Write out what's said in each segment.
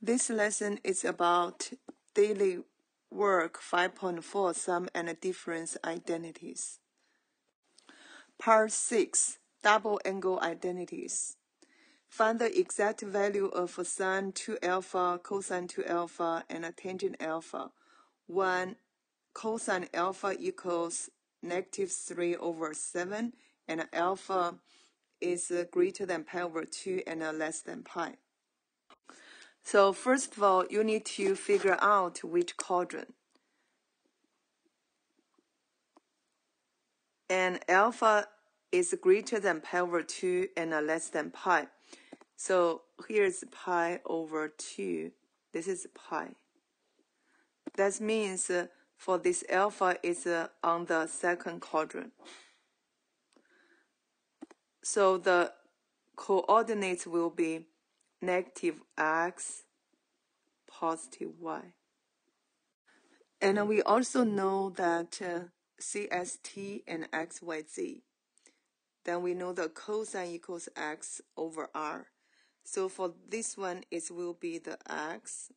This lesson is about daily work 5.4 Sum and difference identities. Part 6 Double angle identities. Find the exact value of sine 2 alpha, cosine 2 alpha, and tangent alpha when cosine alpha equals negative 3 over 7 and alpha is greater than pi over 2 and less than pi. So first of all, you need to figure out which quadrant. And alpha is greater than pi over 2 and less than pi. So here's pi over 2. This is pi. That means for this alpha is on the second quadrant. So the coordinates will be negative x, positive y. And we also know that CST and XYZ. Then we know the cosine equals x over r. So for this one, it will be the x.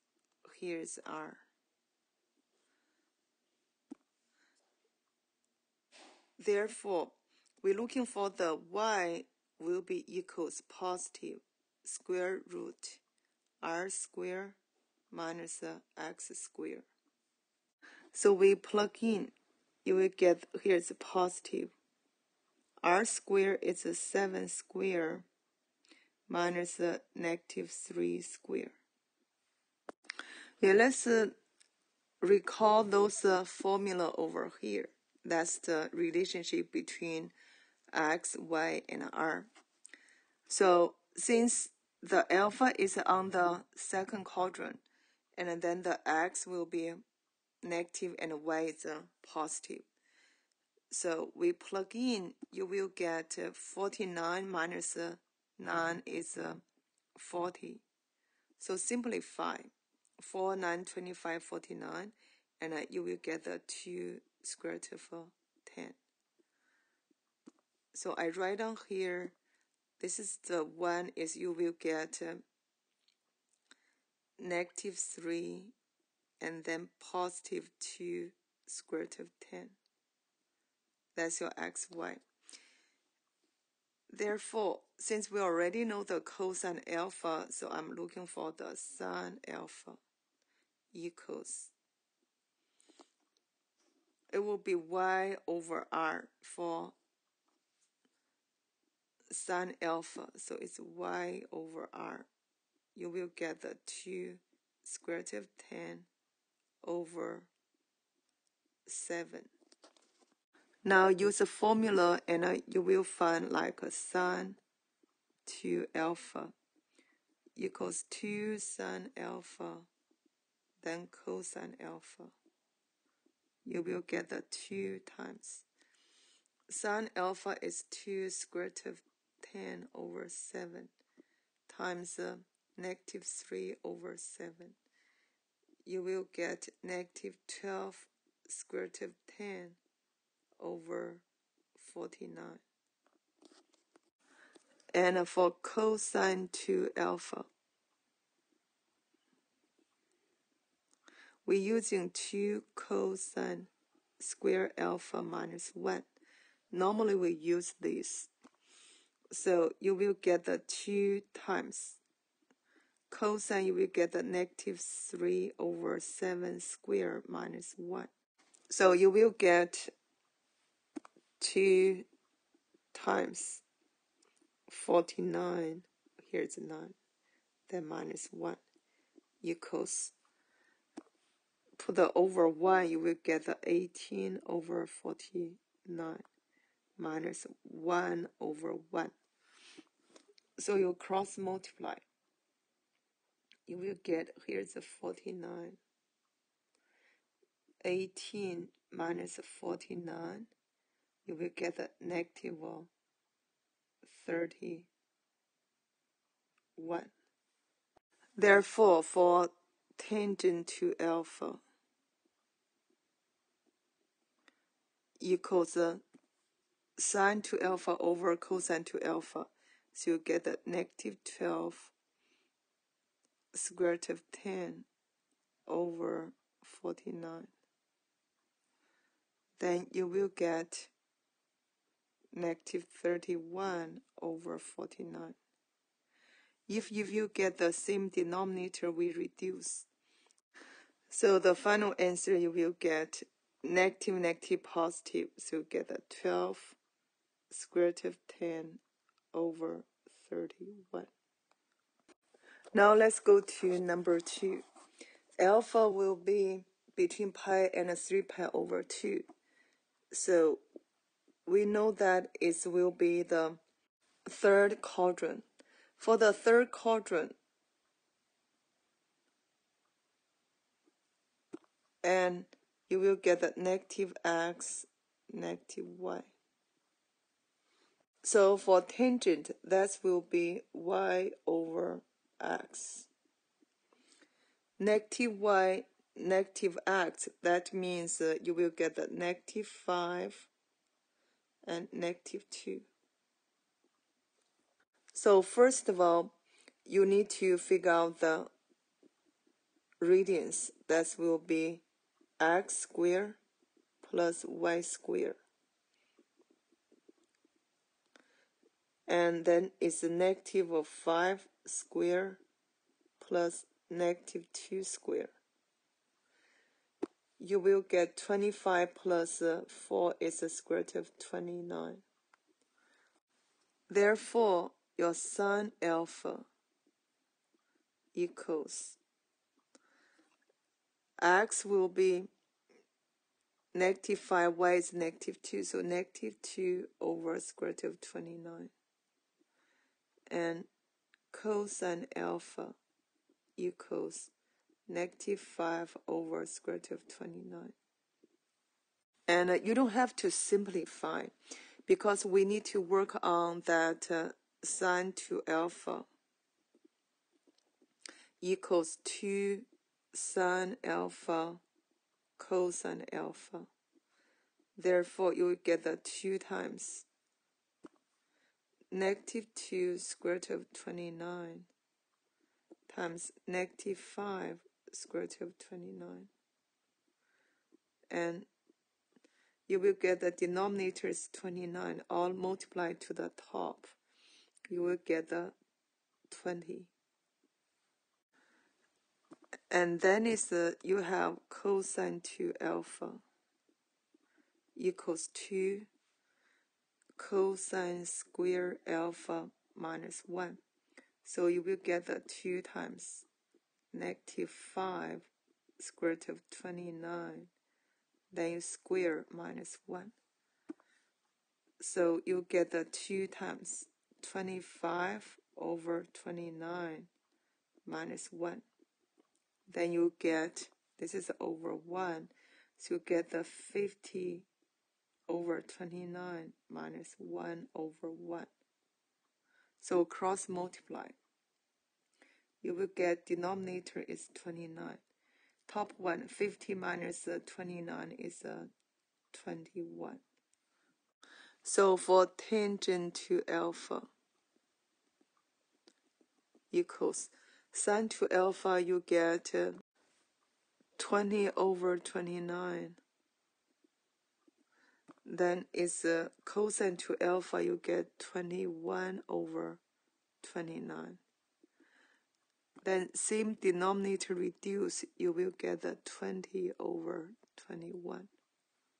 Here's r. Therefore, we're looking for the y will be equals positive square root r squared minus x squared. So we plug in, you will get, here's positive. R squared is 7 squared minus negative 3 squared. Yeah, let's recall those formula over here. That's the relationship between x, y, and r. So since the alpha is on the second quadrant, and then the x will be negative and y is positive. So we plug in, you will get 49 minus 9 is 40. So simplify 4, 9, 25, 49, and you will get the 2 square root of 10. So I write down here, this is the one is you will get negative 3 and then positive 2 square root of 10. That's your xy. Therefore, since we already know the cosine alpha, so I'm looking for the sine alpha equals, it will be y over r for sine alpha. So it's y over r. You will get the 2 square root of 10 over 7. Now use a formula and you will find like a sine 2 alpha equals 2 sine alpha, then cosine alpha. You will get the 2 times. Sine alpha is 2 square root of 10 over 7 times negative 3 over 7. You will get negative 12 square root of 10 over 49. And for cosine 2 alpha, we're using 2 cosine square alpha minus 1. Normally we use this. So you will get the 2 times. Cosine, you will get the negative 3 over 7 squared minus 1. So you will get 2 times 49, here's 9, then minus 1 equals, put the over 1, you will get the 18 over 49 minus 1 over 1. So you cross multiply. You will get, here's a 49. 18 minus 49, you will get a negative 31. Therefore, for tangent to alpha equals sine to alpha over cosine to alpha. So you get a negative 12 square root of 10 over 49. Then you will get negative 31 over 49. If you get the same denominator, we reduce. So the final answer you will get negative, negative, positive. So you get a 12 square root of 10 over 31. Now let's go to number 2. Alpha will be between pi and 3 pi over 2. So we know that it will be the third quadrant. For the third quadrant, and you will get the negative x, negative y. So for tangent, that will be y over x. Negative y, negative x, that means you will get the negative 5 and negative 2. So first of all, you need to figure out the radians. That will be x squared plus y squared. And then it's a negative of 5 squared plus negative 2 squared. You will get 25 plus 4 is a square root of 29. Therefore, your sine alpha equals x will be negative 5, y is negative 2, so negative 2 over square root of 29. And cosine alpha equals negative 5 over square root of 29. And you don't have to simplify because we need to work on that sine to alpha equals 2 sine alpha cosine alpha. Therefore, you will get the 2 times negative 2 square root of 29 times negative 5 square root of 29. And you will get the denominator is 29, all multiplied to the top. You will get the 20. And then you have cosine 2 alpha equals 2 cosine square alpha minus 1. So you will get the 2 times negative 5 square root of 29. Then you square minus 1. So you get the 2 times 25 over 29 minus 1. Then you get, this is over 1, so you get the 50 over 29 minus 1 over 1. So cross multiply. You will get denominator is 29. Top one, 50 minus 29 is 21. So for tangent to alpha equals sine to alpha, you get 20 over 29. Then it's cosine to alpha, you get 21 over 29. Then same denominator reduce, you will get the 20 over 21.